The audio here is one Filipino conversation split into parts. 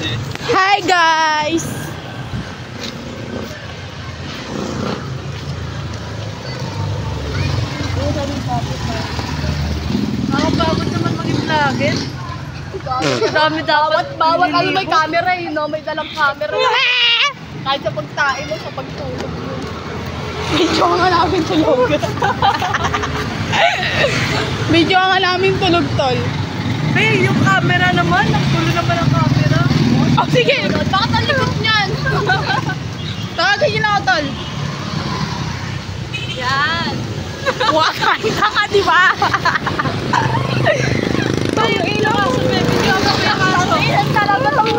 Hi guys! Nakapagod naman maging vlogger. Dami dapat. Bawat ano may camera eh, no? May dalang camera. Kahit sa pagtain mo, sa pagtulog mo. Medyo nga namin tulog. Medyo nga namin tulog, tol. Be, yung camera naman. Nagtulo naman ang camera. Oh, sige! Baka talikot niyan. Tawagin niyo na ako, tol. Yan. Wakay ka ka, di ba? Ba, yung ilaw ako. Video ako yung kaso. Yan talaga lang.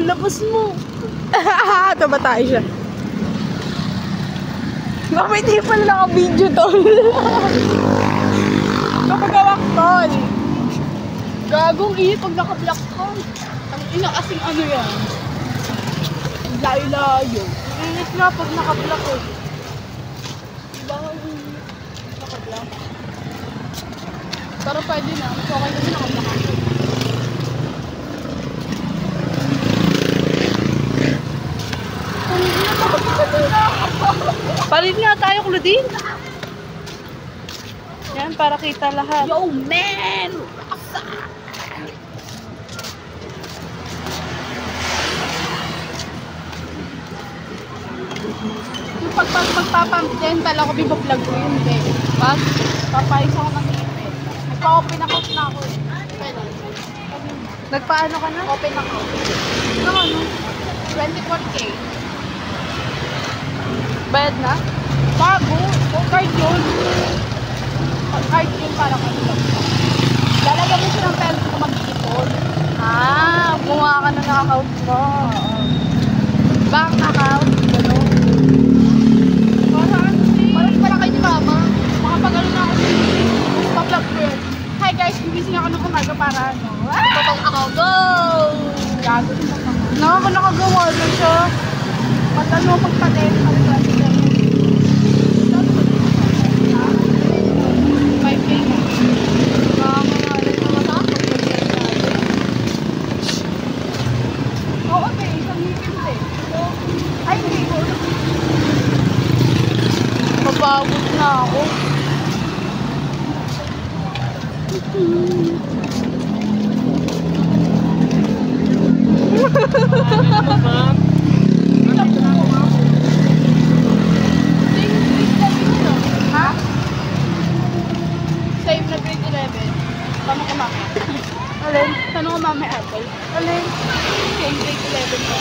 Labas mo. Taba tayo siya. Bakit hindi pala naka-video, tol? Kapagawak, tol. Gagong iyo pag naka-block ka. Ang ina kasing ano yan. Layo-layo. Init nga pag naka-block ko. Diba ang naka-block? Pero pwede na. Mas okay kasi naka-block ako. Palit nga tayo, Claudine. Yan, para kita lahat. Yo, man! Yung magpapadental ako, bibablog ko yun, be. Pag papayos ako ng ipin. Nagpa-open account na ako. Kailan? Nagpaano ka na? Open ako. Ano? 24K. Bayad na? Bago. Card yun. Card yun para kanila. Lalagyan mo siya ng pera kung mag-iipon. Gumawa ka na ng account mo. Bank account. Gano'n. Parang para kay ni Mama. Makapag-ano na ako sa pa-vlog ko yun. Hi guys, gigising ako ng umaga para ano. Totong ako. Go! Gago din ako. Nakagawa na siya. Patano magpatin. Oo, be. Isang weekend, be. Ay, hindi ko. Mababot na ako. Ha? Save na grade 11. Tanong ko mamaya. Alin? Tanong ko mamaya, Apple. Alin? Save grade 11 ko.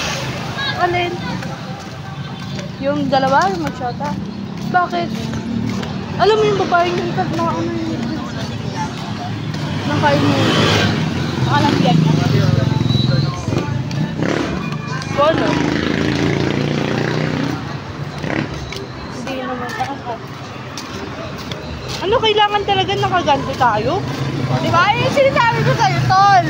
Alin? Yung dalawa, yung magshota. Bakit? Alam mo yung babaeng yung mga ano yung nang kain mo. Nakalang yan niya. Bono? Hindi naman. Ano, kailangan talaga nakaganti tayo? Di ba? Yung sinasabi ko sa'yo, Tol.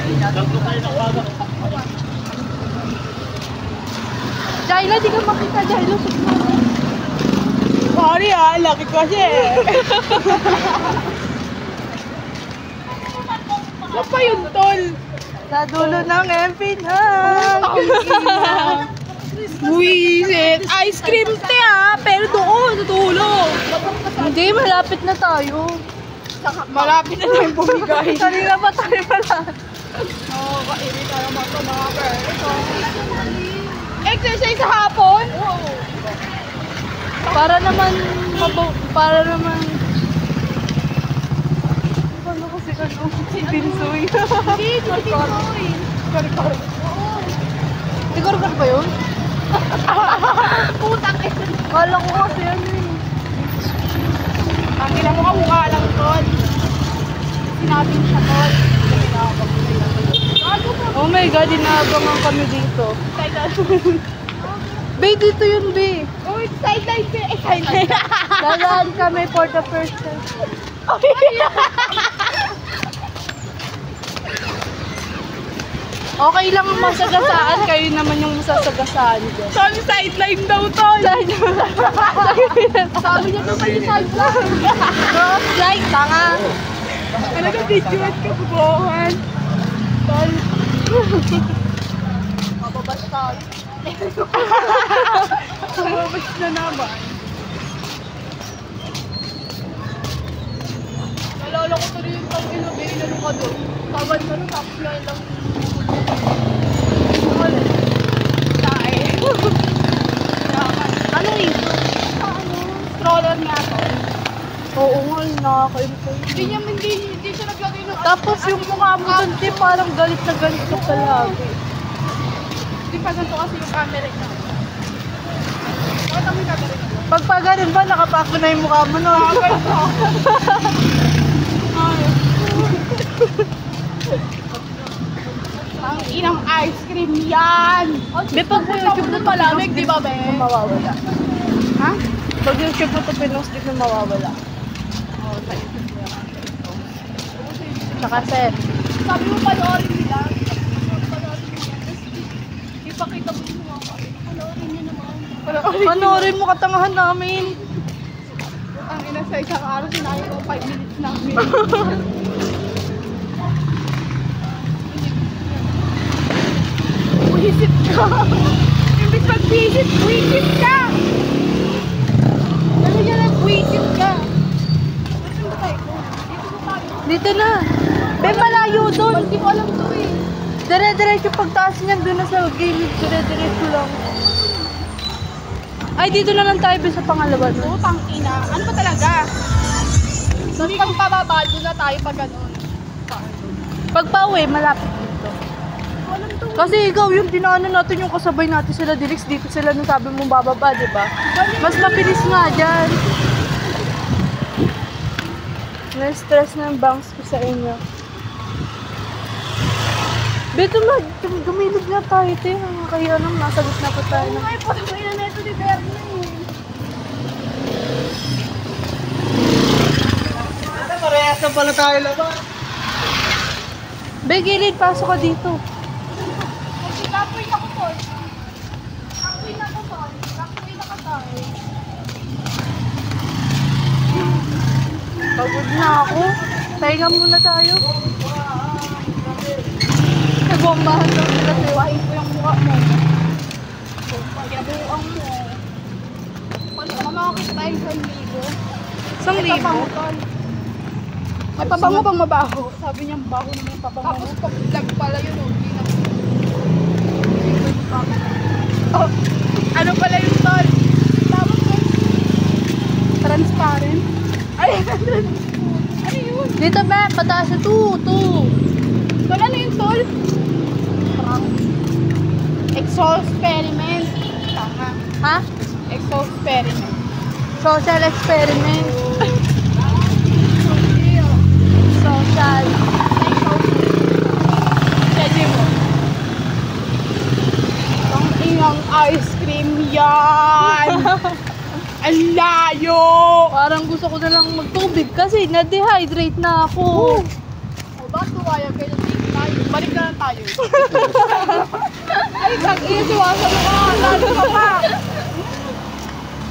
Jaila, di ka makita, Jaila. Sorry laki ko kasi. Ano pa yun, Tol? Sa dulo ng MP na. Buisit. Ice cream te pero doon, sa dulo. Hindi, malapit na tayo. Malapit na tayo bumigay. Kanina pa tayo pala. Oo, kainin tayo mga perso. Exercise sa hapon? Oo. Para naman, ano kasi si Binsoy? Hindi, Tol. Kar-kar. Di kar-kar ba yun? Putang eh. Kala ko kasi ano eh. Ang ina mo kamukha lang, Tol. Sinabi siya, Tol. Oh my God, inaabangan kami dito. Be, dito yun, Be. Oh, it's sideline. Sideline. Dadaan kami for the first time. Okay lang ang masagasaan, kayo naman yung masasagasaan dyan. Tol, sideline daw, Tol. Sabi niya naman yung sideline. Like, tanga. Ano ka, video at kabubuhan? Tol. Mababas tayo. Mababas na naman. Nalala ko tuloy yung tang ina, inano ka doon. Tawad ka na, tapos ngayon lang. Wala. Tae. Ano ito? Stroller nga to. Oo nga, nakaka-impay. Hindi siya naglagay ng... Tapos yung mukha mo dun, di, parang galit na galit ka palagi. Hindi pa ganito kasi yung camera niya. Bakit ang may camera niya? Pag pa ganun ba, nakapako na yung mukha mo, no? Ang inang ice cream yan! Di, pag YouTube mo malamig, di ba, be? mawawala. Ha? Pag YouTube mo ito pinost, di na mawawala. Oo, sa YouTube niya. Tsaka sir. Sabi mo panoorin nila. Panoorin nila. Ipakita mo yung mga panoorin niyo naman. Panoorin mo katangahan namin. Ang ina sa isang araw, sinayin ko 5 minutes namin. Buisit ka! Imbis mag-visit, buisit ka! Ano yan ang buisit ka? Saan ba tayo? Dito ba tayo? Dito na. Be, malayo doon. Hindi ko alam to eh. Dire-diretso pagtaas niyan doon na sa gilid. Dire-diretso lang. Ay, dito na lang tayo sa pangalawa. No? Putang ina. Ano ba talaga? Hindi kang pababa, doon na tayo pag ganun. Pag pauwi, malapit dito. Walang to. Kasi ikaw yung dinaanan natin yung kasabay natin sila Dilix. Dito sila nung sabi mong bababa, di ba? Mas mabilis nga dyan. Na-stress na yung bangs ko sa inyo. Beto na, gumilid nga tayo, te. Kaya nang nasa gitna pa tayo. Ano nga yung pagkain na neto ni Bernie eh. Parehas na pala tayo laban. Be, gilid, pasok ka dito. Kasi kapoy na ko to. Kapoy na ko to. Kapoy na ko to. Pagod na ako. Pahinga muna tayo. Nagwambahan lang sila sa'yo. Wahin ko yung mukha mo. Pagyabuang mo. Paano ka makakita tayo sa libo? Isang libo. May pabango bang mabaho? Sabi niya baho naman yung pabango. Tapos pag-vlog pala yun, hindi na. Oh, ano pala yung tol? Tawag ko. Transparent? Ay, ano yun? Dito, be, pataas na. Tol, Ano yung tol? Exo-experiment. Tama. ha? Exo-experiment. Social experiment. Social. Pwede mo. Ang inang ice cream yan! Ang layo! Parang gusto ko na lang magtubig kasi na-dehydrate na ako. O ba't kaya kayo tingin tayo? Balik na lang tayo. Ay, kag-iiwasan mo ka! Lalo ka pa!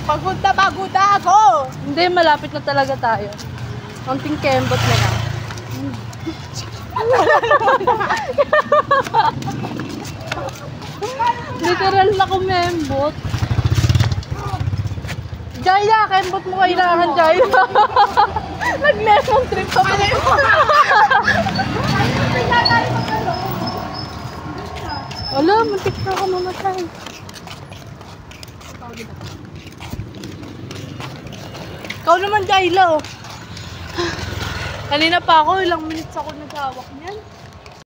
Pagod na pagod na ako! Hindi, malapit na talaga tayo. Konting kembot na lang. Literal na kumembot. Jaya, kembot mo kailangan, Jaya. Nag-lemon trip ka pa. Wala, muntik na ako mamatay. Ikaw naman, Jayla, oh. Kanina pa ako, ilang minutes ako naghawak niyan.